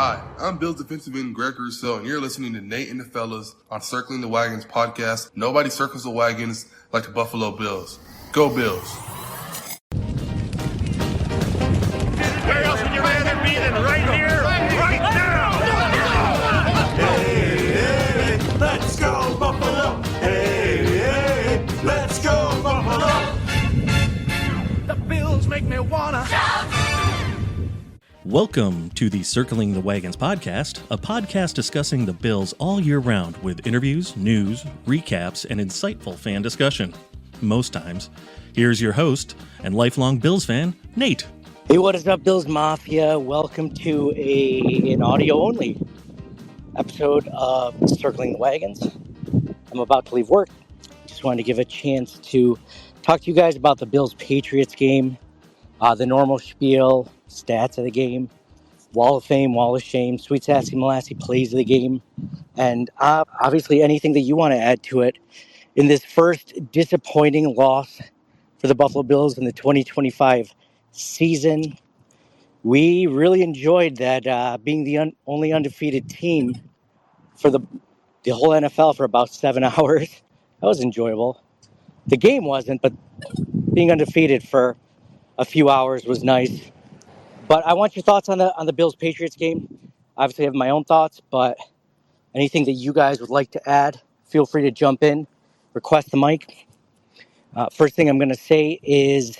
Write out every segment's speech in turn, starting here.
Hi, I'm Bills defensive end Greg Rousseau, and you're listening to Nate and the Fellas on Circling the Wagons podcast. Nobody circles the wagons like the Buffalo Bills. Go Bills! Where else would you rather be than right here, right now? Hey, hey, let's go Buffalo! Hey, hey, let's go Buffalo! The Bills make me wanna shout! Welcome to the Circling the Wagons podcast, a podcast discussing the Bills all year round with interviews, news, recaps, and insightful fan discussion. Most times. Here's your host and lifelong Bills fan, Nate. Hey, what is up, Bills Mafia? Welcome to an audio-only episode of Circling the Wagons. I'm about to leave work. Just wanted to give a chance to talk to you guys about the Bills Patriots game, the normal spiel, stats of the game, Wall of Fame, Wall of Shame, Sweet Sassy Molassie plays of the game, and obviously anything that you want to add to it in this first disappointing loss for the Buffalo Bills in the 2025 season. We really enjoyed that being the only undefeated team for the whole NFL for about 7 hours. That was enjoyable. The game wasn't, but being undefeated for a few hours was nice. But I want your thoughts on the Bills Patriots game. Obviously, I have my own thoughts, but anything that you guys would like to add, feel free to jump in, request the mic. First thing I'm going to say is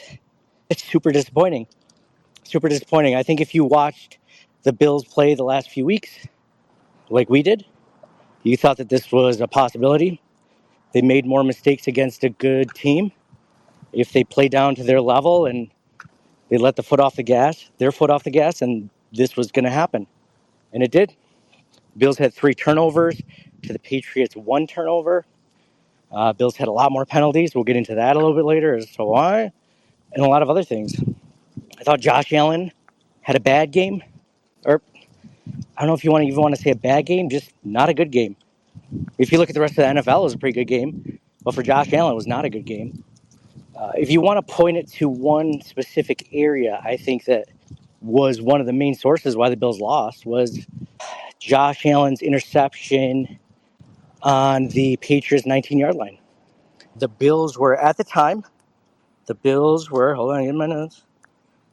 it's super disappointing. Super disappointing. I think if you watched the Bills play the last few weeks, like we did, you thought that this was a possibility. They made more mistakes against a good team. If they play down to their level and they let their foot off the gas, and this was going to happen. And it did. Bills had 3 turnovers to the Patriots 1 turnover. Bills had a lot more penalties. We'll get into that a little bit later as to why, and a lot of other things. I thought Josh Allen had a bad game, or I don't know if you even want to say a bad game, just not a good game. If you look at the rest of the NFL, it was a pretty good game, but for Josh Allen, it was not a good game. If you want to point it to one specific area, I think that was one of the main sources why the Bills lost was Josh Allen's interception on the Patriots 19-yard line. The Bills were, at the time, hold on, I get my notes.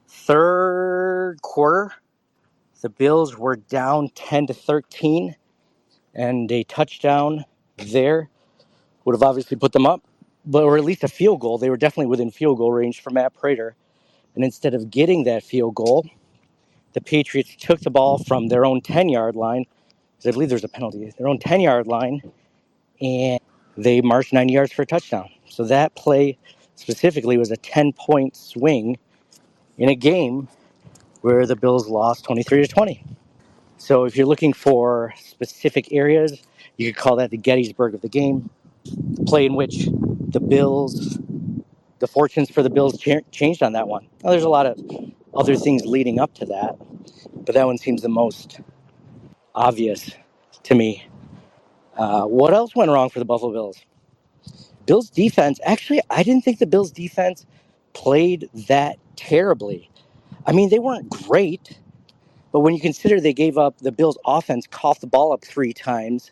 Third quarter, the Bills were down 10-13, and a touchdown there would have obviously put them up, or at least a field goal. They were definitely within field goal range for Matt Prater. And instead of getting that field goal, the Patriots took the ball from their own 10-yard line, because I believe there's a penalty, their own 10-yard line, and they marched 90 yards for a touchdown. So that play specifically was a 10-point swing in a game where the Bills lost 23-20. So if you're looking for specific areas, you could call that the Gettysburg of the game, the play in which the fortunes for the Bills changed on that one. Now, there's a lot of other things leading up to that, but that one seems the most obvious to me. What else went wrong for the Buffalo Bills? Bills defense, actually, I didn't think the Bills defense played that terribly. I mean, they weren't great, but when you consider they gave up, the Bills offense coughed the ball up 3 times,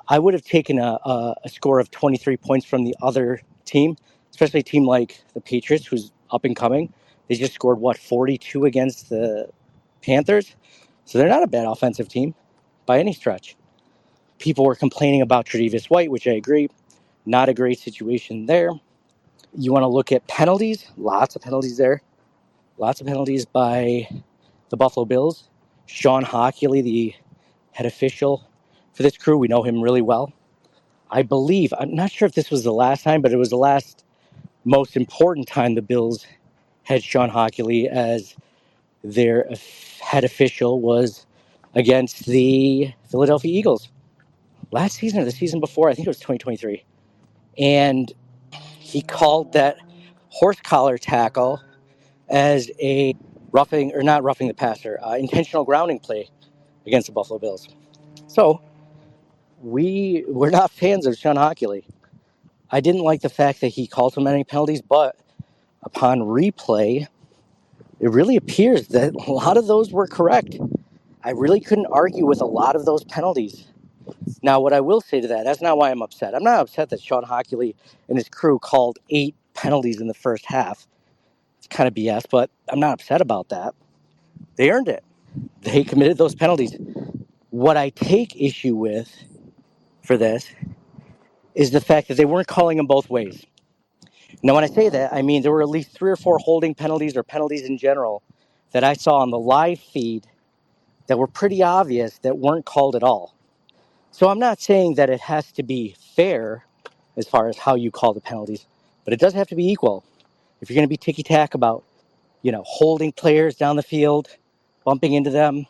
I would have taken a score of 23 points from the other team, especially a team like the Patriots, who's up and coming. They just scored, 42 against the Panthers? So they're not a bad offensive team by any stretch. People were complaining about Tre'Davious White, which I agree. Not a great situation there. You want to look at penalties? Lots of penalties there. Lots of penalties by the Buffalo Bills. Sean Hockley, the head official for this crew, we know him really well. I believe, I'm not sure if this was the last time, but it was the last most important time the Bills had Sean Hockley as their head official was against the Philadelphia Eagles. Last season or the season before, I think it was 2023. And he called that horse collar tackle as a not roughing the passer, intentional grounding play against the Buffalo Bills. So we're not fans of Sean Hockley. I didn't like the fact that he called so many penalties, but upon replay, it really appears that a lot of those were correct. I really couldn't argue with a lot of those penalties. Now, what I will say to that, that's not why I'm upset. I'm not upset that Sean Hockley and his crew called 8 penalties in the first half. It's kind of BS, but I'm not upset about that. They earned it. They committed those penalties. What I take issue with for this is the fact that they weren't calling them both ways. Now, when I say that, I mean there were at least 3 or 4 holding penalties or penalties in general that I saw on the live feed that were pretty obvious that weren't called at all. So I'm not saying that it has to be fair as far as how you call the penalties, but it does have to be equal. If you're going to be ticky-tack about, holding players down the field, bumping into them,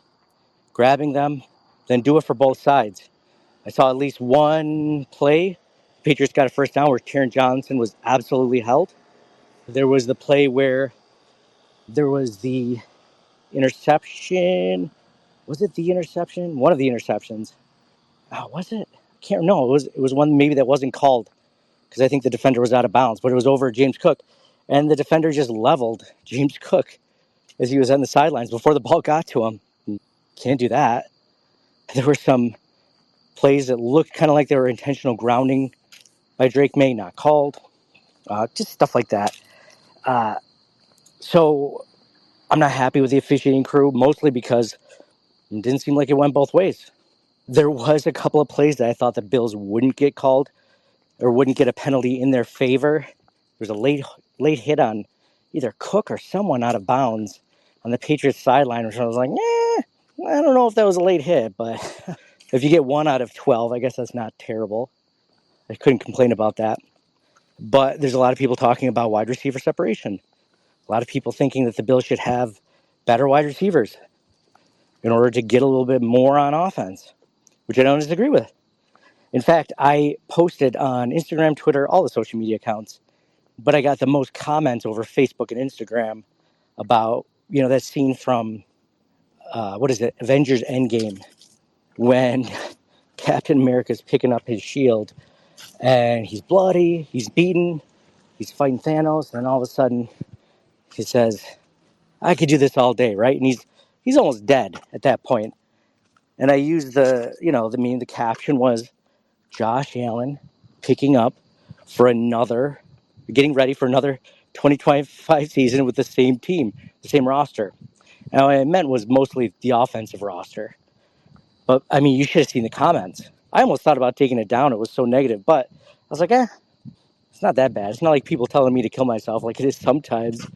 grabbing them, then do it for both sides. I saw at least one play. Patriots got a first down where Taron Johnson was absolutely held. There was the play where there was the interception. Was it the interception? One of the interceptions. Oh, was it? I can't. No, it was one maybe that wasn't called because I think the defender was out of bounds, but it was over James Cook, and the defender just leveled James Cook as he was on the sidelines before the ball got to him. Can't do that. There were some plays that looked kind of like they were intentional grounding by Drake May, not called. Just stuff like that. So I'm not happy with the officiating crew, mostly because it didn't seem like it went both ways. There was a couple of plays that I thought the Bills wouldn't get called or wouldn't get a penalty in their favor. There was a late hit on either Cook or someone out of bounds on the Patriots sideline, which I was like, I don't know if that was a late hit, but if you get 1 out of 12, I guess that's not terrible. I couldn't complain about that. But there's a lot of people talking about wide receiver separation. A lot of people thinking that the Bills should have better wide receivers in order to get a little bit more on offense, which I don't disagree with. In fact, I posted on Instagram, Twitter, all the social media accounts, but I got the most comments over Facebook and Instagram about, that scene from, Avengers Endgame, when Captain America's picking up his shield and he's bloody, he's beaten, he's fighting Thanos, and all of a sudden he says, I could do this all day, right? And he's almost dead at that point. And I used the caption was Josh Allen picking up getting ready for another 2025 season with the same team, the same roster. And what I meant was mostly the offensive roster. But, I mean, you should have seen the comments. I almost thought about taking it down. It was so negative. But I was like, it's not that bad. It's not like people telling me to kill myself like it is sometimes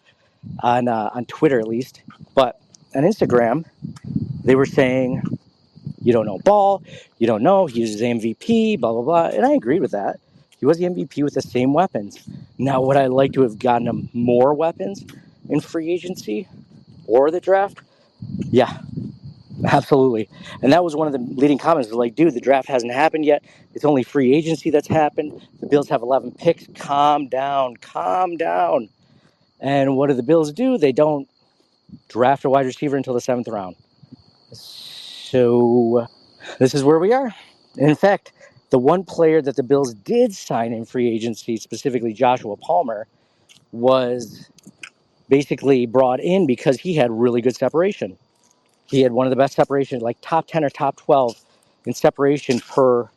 on Twitter at least. But on Instagram, they were saying, you don't know ball, you don't know, he was MVP, blah, blah, blah. And I agreed with that. He was the MVP with the same weapons. Now, would I like to have gotten him more weapons in free agency or the draft? Yeah, absolutely. And that was one of the leading comments. Like, dude, the draft hasn't happened yet. It's only free agency that's happened. The Bills have 11 picks. Calm down. And what do the Bills do? They don't draft a wide receiver until the 7th round. So this is where we are. And in fact, the one player that the Bills did sign in free agency, specifically Joshua Palmer, was basically brought in because he had really good separation. He had one of the best separation, like top 10 or top 12 in separation per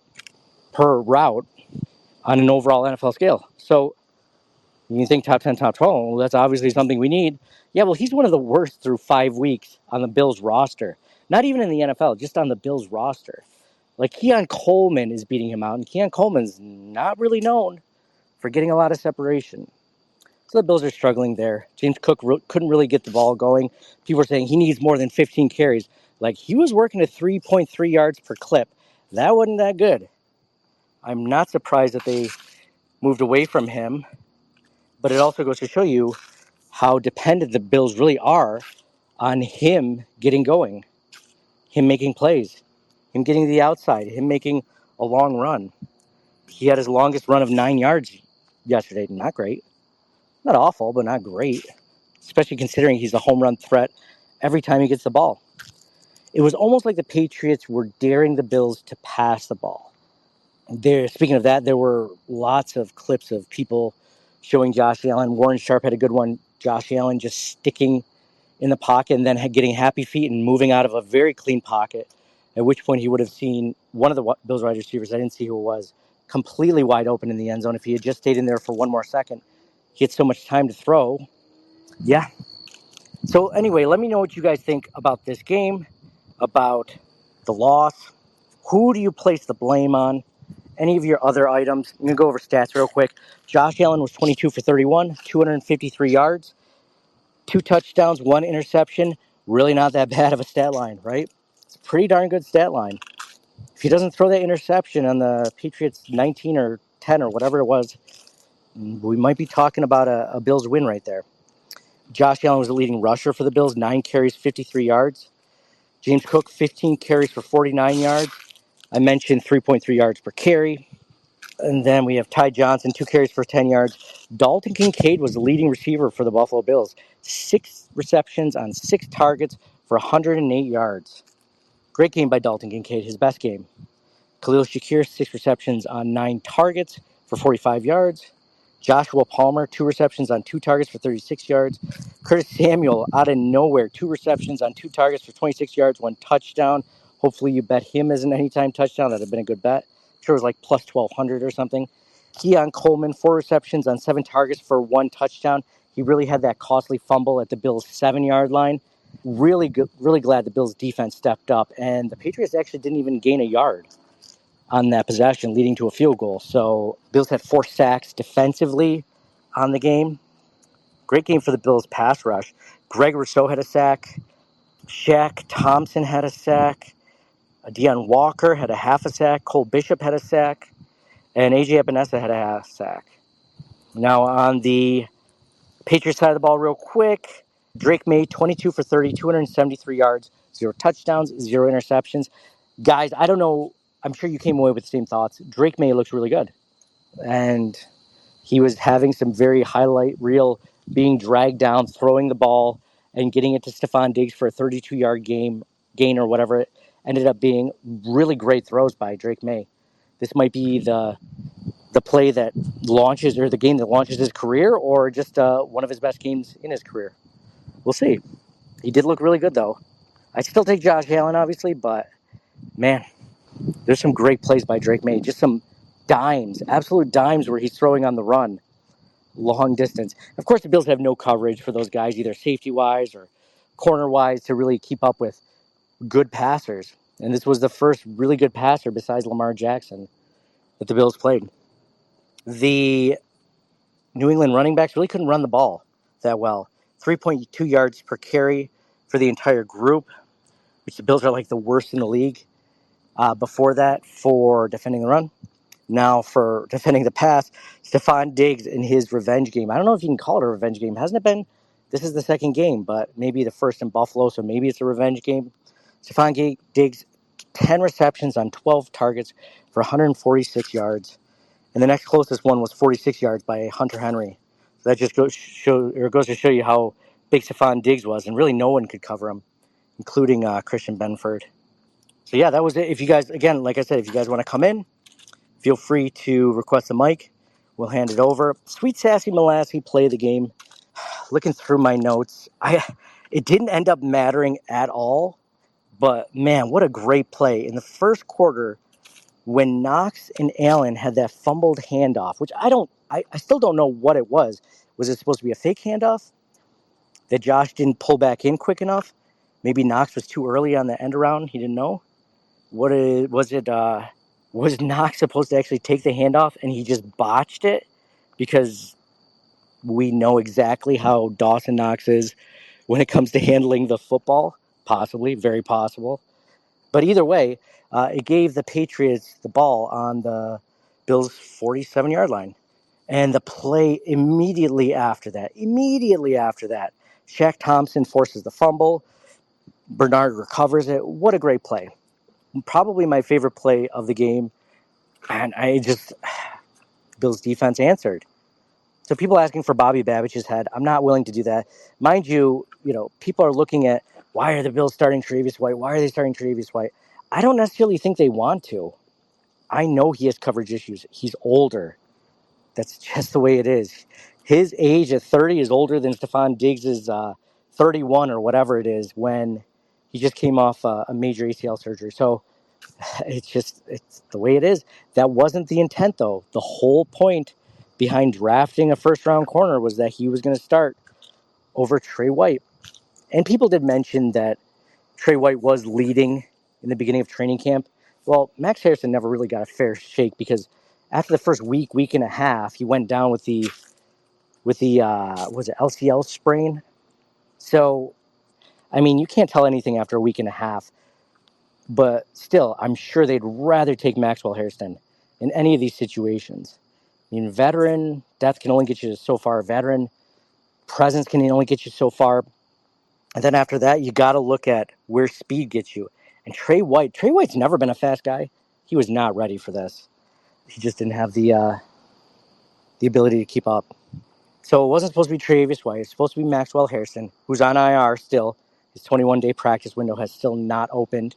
route on an overall NFL scale. So you think top 10, top 12, well, that's obviously something we need. Yeah, well, he's one of the worst through 5 weeks on the Bills roster. Not even in the NFL, just on the Bills roster. Like, Keon Coleman is beating him out, and Keon Coleman's not really known for getting a lot of separation. So the Bills are struggling there. James Cook couldn't really get the ball going. People are saying he needs more than 15 carries. Like, he was working at 3.3 yards per clip. That wasn't that good. I'm not surprised that they moved away from him, but it also goes to show you how dependent the Bills really are on him getting going, him making plays, him getting to the outside, him making a long run. He had his longest run of 9 yards yesterday. Not great. Not awful, but not great, especially considering he's a home run threat every time he gets the ball. It was almost like the Patriots were daring the Bills to pass the ball. Speaking of that, there were lots of clips of people showing Josh Allen. Warren Sharp had a good one. Josh Allen just sticking in the pocket and then getting happy feet and moving out of a very clean pocket, at which point he would have seen one of the Bills wide receivers, I didn't see who it was, completely wide open in the end zone. If he had just stayed in there for one more second, he had so much time to throw. Yeah. So anyway, let me know what you guys think about this game, about the loss. Who do you place the blame on? Any of your other items? I'm going to go over stats real quick. Josh Allen was 22 for 31, 253 yards, 2 touchdowns, 1 interception. Really not that bad of a stat line, right? It's a pretty darn good stat line. If he doesn't throw that interception on the Patriots 19 or 10 or whatever it was, we might be talking about a Bills win right there. Josh Allen was the leading rusher for the Bills, 9 carries, 53 yards. James Cook, 15 carries for 49 yards. I mentioned 3.3 yards per carry. And then we have Ty Johnson, 2 carries for 10 yards. Dalton Kincaid was the leading receiver for the Buffalo Bills. 6 receptions on 6 targets for 108 yards. Great game by Dalton Kincaid, his best game. Khalil Shakir, 6 receptions on 9 targets for 45 yards. Joshua Palmer, 2 receptions on 2 targets for 36 yards. Curtis Samuel, out of nowhere, 2 receptions on 2 targets for 26 yards, 1 touchdown. Hopefully you bet him as an anytime touchdown. That would have been a good bet. I'm sure it was like plus 1,200 or something. Keon Coleman, 4 receptions on 7 targets for 1 touchdown. He really had that costly fumble at the Bills' 7-yard line. Really good, really glad the Bills' defense stepped up, and the Patriots actually didn't even gain a yard on that possession, leading to a field goal. So Bills had 4 sacks defensively on the game. Great game for the Bills pass rush. Greg Rousseau had a sack. Shaq Thompson had a sack. Deion Walker had a half a sack. Cole Bishop had a sack. And A.J. Epinesa had a half sack. Now on the Patriots side of the ball real quick, Drake May, 22 for 30, 273 yards, 0 touchdowns, 0 interceptions. Guys, I don't know. I'm sure you came away with the same thoughts. Drake May looks really good. And he was having some very highlight reel, being dragged down, throwing the ball, and getting it to Stephon Diggs for a 32-yard gain or whatever. It ended up being really great throws by Drake May. This might be the play that launches, or the game that launches his career, or just one of his best games in his career. We'll see. He did look really good, though. I still take Josh Allen, obviously, but man, there's some great plays by Drake May. Just some dimes, absolute dimes where he's throwing on the run, long distance. Of course, the Bills have no coverage for those guys, either safety-wise or corner-wise, to really keep up with good passers. And this was the first really good passer besides Lamar Jackson that the Bills played. The New England running backs really couldn't run the ball that well. 3.2 yards per carry for the entire group, which the Bills are like the worst in the league. Before that, for defending the run. Now for defending the pass, Stephon Diggs in his revenge game. I don't know if you can call it a revenge game. Hasn't it been? This is the second game, but maybe the first in Buffalo, so maybe it's a revenge game. Stephon Diggs, 10 receptions on 12 targets for 146 yards. And the next closest one was 46 yards by Hunter Henry. So that just goes to show you how big Stephon Diggs was, and really no one could cover him, including Christian Benford. So yeah, that was it. If you guys, again, like I said, if you guys want to come in, feel free to request a mic. We'll hand it over. Sweet Sassy Molassy play the game. Looking through my notes, it didn't end up mattering at all. But man, what a great play in the first quarter when Knox and Allen had that fumbled handoff, which I still don't know what it was. Was it supposed to be a fake handoff that Josh didn't pull back in quick enough? Maybe Knox was too early on the end around. He didn't know. Was Knox supposed to actually take the handoff and he just botched it? Because we know exactly how Dawson Knox is when it comes to handling the football. Possibly, very possible. But either way, it gave the Patriots the ball on the Bills' 47-yard line. And the play immediately after that, Shaq Thompson forces the fumble. Bernard recovers it. What a great play. Probably my favorite play of the game. And Bills defense answered. So people asking for Bobby Babbich's head, I'm not willing to do that. Mind you, people are looking at, why are the Bills starting Tre'Davious White? Why are they starting Tre'Davious White? I don't necessarily think they want to. I know he has coverage issues. He's older. That's just the way it is. His age at 30 is older than Stephon Diggs' 31 or whatever it is when he just came off a major ACL surgery. So it's the way it is. That wasn't the intent, though. The whole point behind drafting a first-round corner was that he was going to start over Trey White. And people did mention that Trey White was leading in the beginning of training camp. Well, Max Harrison never really got a fair shake because after the first week and a half, he went down with the was it LCL sprain? So, I mean, you can't tell anything after a week and a half. But still, I'm sure they'd rather take Maxwell Hairston in any of these situations. I mean, veteran depth can only get you so far. Veteran presence can only get you so far. And then after that, you got to look at where speed gets you. And Trey White's never been a fast guy. He was not ready for this. He just didn't have the ability to keep up. So it wasn't supposed to be Tre'Davious White. It's supposed to be Maxwell Hairston, who's on IR still. His 21-day practice window has still not opened.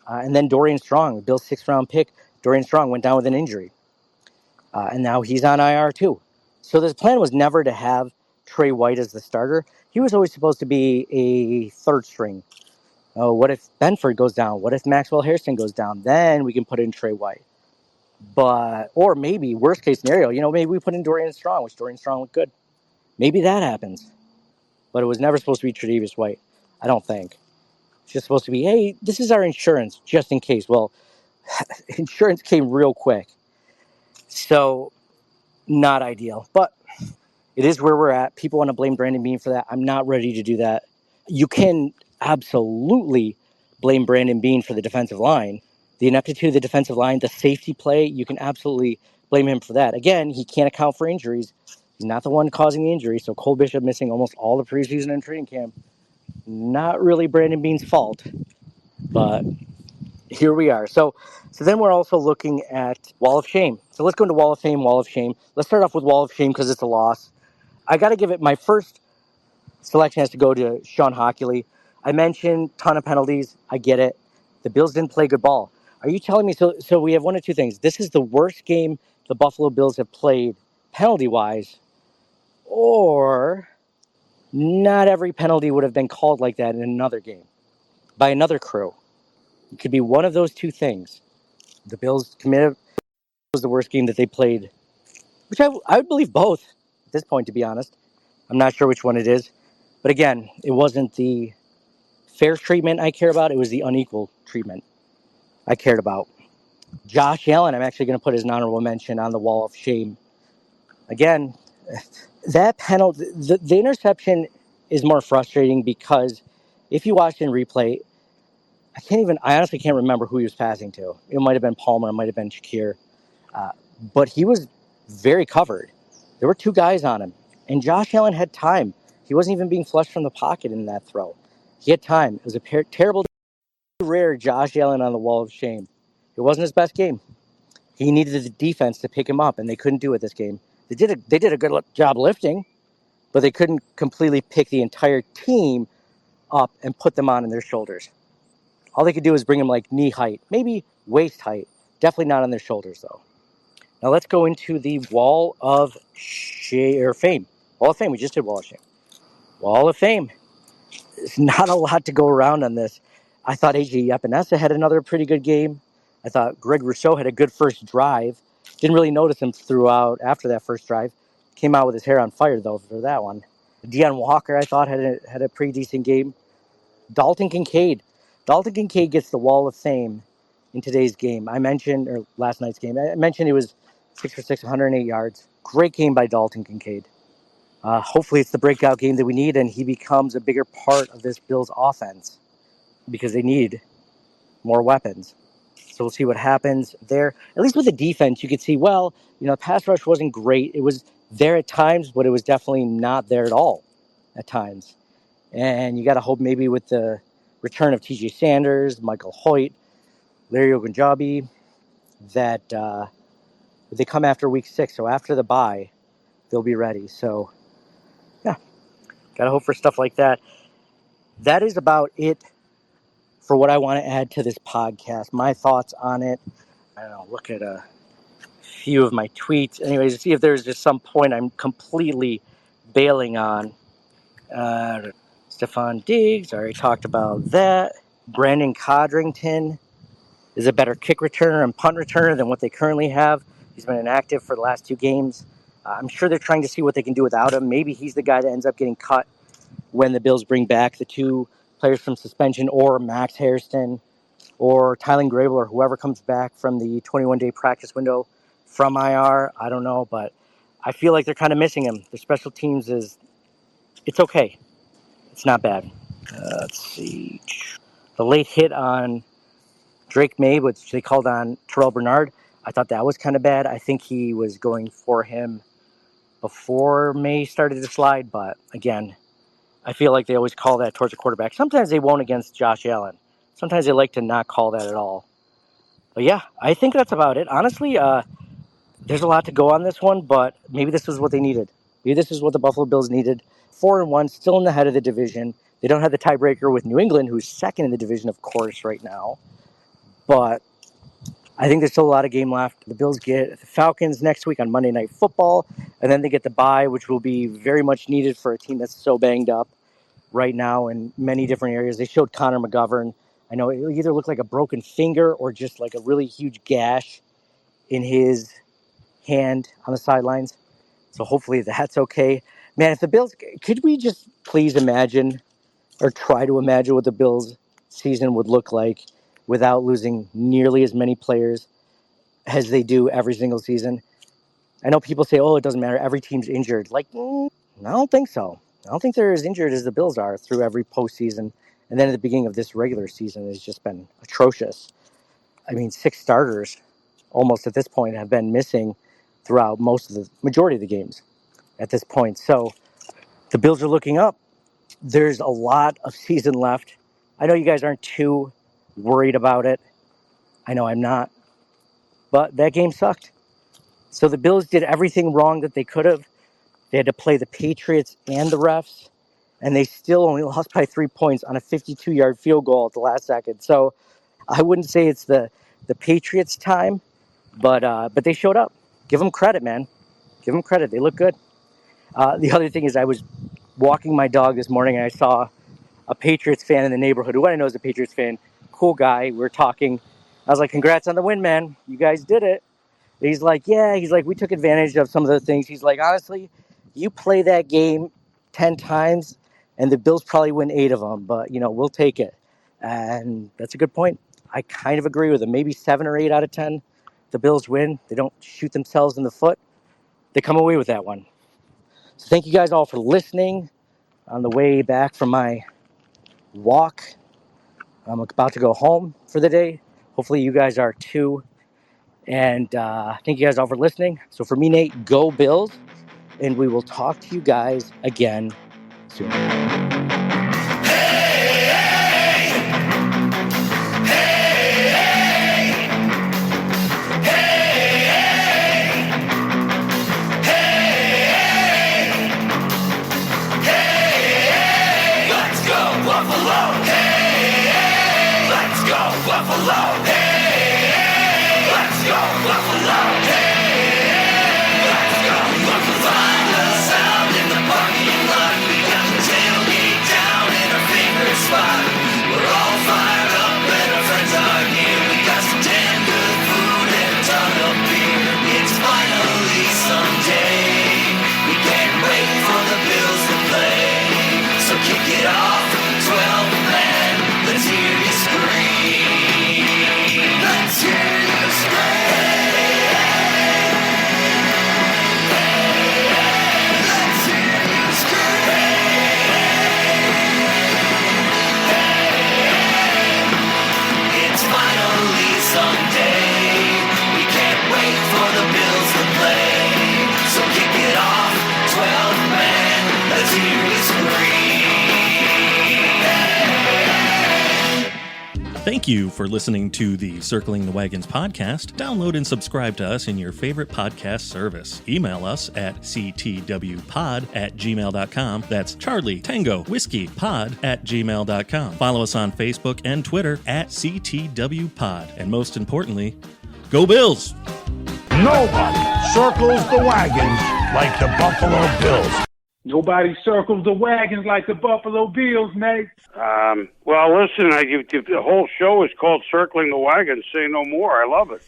And then Dorian Strong, Bill's 6th-round pick. Dorian Strong went down with an injury. And now he's on IR too. So the plan was never to have Trey White as the starter. He was always supposed to be a third string. Oh, what if Benford goes down? What if Maxwell Hairston goes down? Then we can put in Trey White. Or maybe, worst case scenario, maybe we put in Dorian Strong, which Dorian Strong looked good. Maybe that happens. But it was never supposed to be Tre'Davious White, I don't think. It's just supposed to be, hey, this is our insurance, just in case. Well, insurance came real quick. So, not ideal. But it is where we're at. People want to blame Brandon Beane for that. I'm not ready to do that. You can absolutely blame Brandon Beane for the defensive line. The ineptitude of the defensive line, the safety play, you can absolutely blame him for that. Again, he can't account for injuries. He's not the one causing the injury. So Cole Bishop missing almost all the preseason and training camp. Not really Brandon Beane's fault. But here we are. So then we're also looking at Wall of Shame. So let's go into Wall of Fame, Wall of Shame. Let's start off with Wall of Shame because it's a loss. I got to give it, my first selection has to go to Sean Hockley. I mentioned ton of penalties. I get it. The Bills didn't play good ball. Are you telling me, so we have one of two things. This is the worst game the Buffalo Bills have played penalty-wise, or not every penalty would have been called like that in another game by another crew. It could be one of those two things. The Bills committed was the worst game that they played, which I would believe both at this point, to be honest. I'm not sure which one it is. But again, it wasn't the fair treatment I care about. It was the unequal treatment I cared about. Josh Allen, I'm actually going to put as an honorable mention on the Wall of Shame. Again, that penalty, the interception is more frustrating because if you watch in replay, I honestly can't remember who he was passing to. It might have been Palmer, it might have been Shakir. But he was very covered. There were two guys on him. And Josh Allen had time. He wasn't even being flushed from the pocket in that throw. He had time. It was a terrible, rare Josh Allen on the Wall of Shame. It wasn't his best game. He needed the defense to pick him up, and they couldn't do it this game. They did a good job lifting, but they couldn't completely pick the entire team up and put them on their shoulders. All they could do was bring them like knee height, maybe waist height. Definitely not on their shoulders, though. Now let's go into the Wall of Fame. Wall of Fame. We just did Wall of Shame. Wall of Fame. There's not a lot to go around on this. I thought A.J. Epinesa had another pretty good game. I thought Greg Rousseau had a good first drive. Didn't really notice him throughout after that first drive. Came out with his hair on fire, though, for that one. Deion Walker, I thought, had a pretty decent game. Dalton Kincaid. Dalton Kincaid gets the Wall of Fame in today's game. Or last night's game. I mentioned he was 6 for 6, 108 yards. Great game by Dalton Kincaid. Hopefully it's the breakout game that we need, and he becomes a bigger part of this Bills offense because they need more weapons. So we'll see what happens there. At least with the defense, you could see, pass rush wasn't great. It was there at times, but it was definitely not there at all at times. And you got to hope maybe with the return of T.J. Sanders, Michael Hoyt, Larry Ogunjobi, that they come after week 6. So after the bye, they'll be ready. So, yeah, got to hope for stuff like that. That is about it for what I want to add to this podcast. My thoughts on it. I don't know, look at a few of my tweets. Anyways, see if there's just some point I'm completely bailing on. Stephon Diggs, I already talked about that. Brandon Codrington is a better kick returner and punt returner than what they currently have. He's been inactive for the last 2 games. I'm sure they're trying to see what they can do without him. Maybe he's the guy that ends up getting cut when the Bills bring back the 2 players from suspension, or Max Hairston or Tylen Grable or whoever comes back from the 21-day practice window from IR. I don't know, but I feel like they're kind of missing him. Their special teams it's okay. It's not bad. Let's see. The late hit on Drake Maye'd, which they called on Terrell Bernard, I thought that was kind of bad. I think he was going for him before May started to slide, but again, I feel like they always call that towards the quarterback. Sometimes they won't against Josh Allen. Sometimes they like to not call that at all. But yeah, I think that's about it. Honestly, there's a lot to go on this one, but maybe this is what they needed. Maybe this is what the Buffalo Bills needed. 4-1, still in the head of the division. They don't have the tiebreaker with New England, who's second in the division, of course, right now. But I think there's still a lot of game left. The Bills get the Falcons next week on Monday Night Football, and then they get the bye, which will be very much needed for a team that's so banged up right now in many different areas. They showed Connor McGovern. I know it either looked like a broken finger or just like a really huge gash in his hand on the sidelines. So hopefully that's okay. Man, if the Bills, could we just please imagine or try to imagine what the Bills season would look like without losing nearly as many players as they do every single season? I know people say, oh, it doesn't matter, every team's injured. I don't think so. I don't think they're as injured as the Bills are through every postseason. And then at the beginning of this regular season has just been atrocious. I mean, 6 starters almost at this point have been missing throughout the majority of the games at this point. So the Bills are looking up. There's a lot of season left. I know you guys aren't too worried about it. I know I'm not. But that game sucked. So the Bills did everything wrong that they could have. They had to play the Patriots and the refs, and they still only lost by 3 points on a 52-yard field goal at the last second. So I wouldn't say it's the Patriots' time, but they showed up. Give them credit, man. Give them credit. They look good. The other thing is I was walking my dog this morning, and I saw a Patriots fan in the neighborhood who I know is a Patriots fan. Cool guy. We were talking. I was like, congrats on the win, man. You guys did it. And he's like, yeah. He's like, we took advantage of some of the things. He's like, honestly, you play that game 10 times, and the Bills probably win 8 of them. But, we'll take it. And that's a good point. I kind of agree with him. Maybe 7 or 8 out of 10, the Bills win. They don't shoot themselves in the foot. They come away with that one. So thank you guys all for listening on the way back from my walk. I'm about to go home for the day. Hopefully you guys are too. And thank you guys all for listening. So for me, Nate, go Bills. And we will talk to you guys again soon. Thank you for listening to the Circling the Wagons podcast. Download and subscribe to us in your favorite podcast service. Email us at ctwpod@gmail.com. That's Charlie Tango Whiskey Pod@gmail.com. Follow us on Facebook and Twitter at CTWPod. And most importantly, go Bills! Nobody circles the wagons like the Buffalo Bills. Nobody circles the wagons like the Buffalo Bills, Nate. Well, listen, the whole show is called Circling the Wagons. Say no more. I love it.